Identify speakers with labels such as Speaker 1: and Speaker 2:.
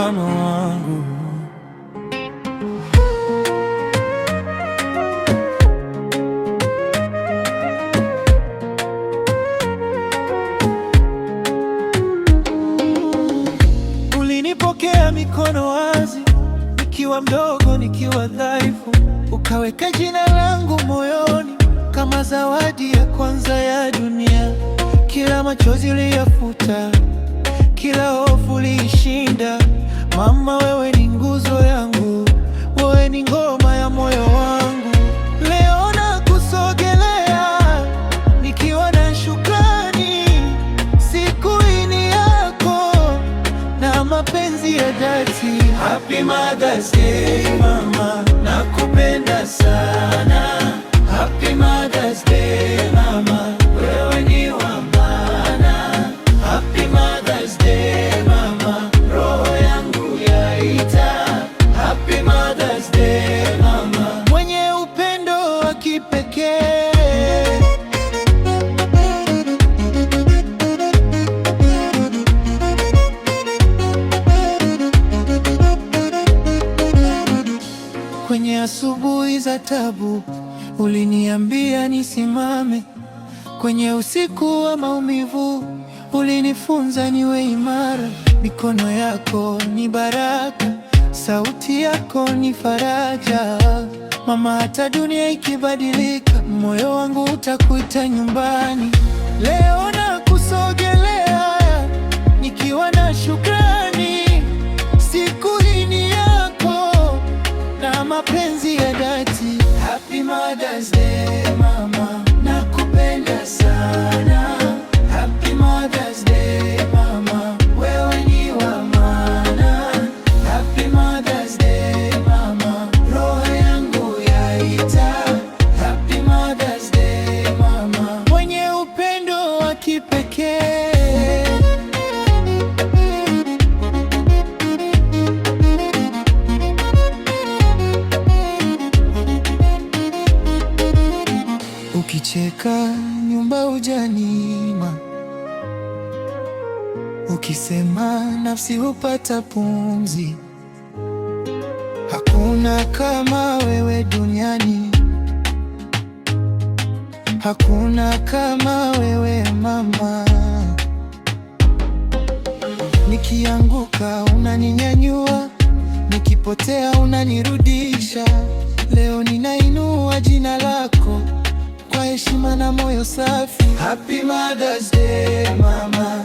Speaker 1: mfano wangu. Ulinipokea mikono wazi, nikiwa mdogo, nikiwa dhaifu, ukaweka jina langu moyoni kama zawadi ya kwanza ya dunia. Kila machozi uliyafuta, kila hofu uliishinda. Mama, wewe ni nguzo yangu, wewe ni ngoma ya moyo wangu. Leo nakusogelea nikiwa na shukrani, siku hii ni yako na mapenzi ya dhati. Happy Mother's Day mama, nakupenda sana. Happy Mother's Day mama, wewe ni wa maana. Happy Mother's Day mama, roho yangu yaita. Happy Mother's Day mama, mwenye upendo wa kipekee. Kwenye asubuhi za tabu uliniambia nisimame, kwenye usiku wa maumivu ulinifunza niwe imara. Mikono yako ni baraka, sauti yako ni faraja. Mama, hata dunia ikibadilika, moyo wangu utakuita nyumbani. Leo nakusogelea nikiwa na shukrani, siku hii ni yako na mapenzi ya dhati. Happy Mother's Day mama, nakupenda sana. Happy Mother's Day mama, wewe ni wa maana. Happy Mother's Day mama, roho yangu yaita. Happy Mother's Day mama, mwenye upendo wa kipekee. Ukicheka nyumba hujanima, ukisema nafsi hupata pumzi. Hakuna kama wewe duniani, hakuna kama wewe mama. Nikianguka unaninyanyua, nikipotea unanirudisha. Leo ninainua jina lako kwa heshima na moyo safi. Happy Mother's Day mama.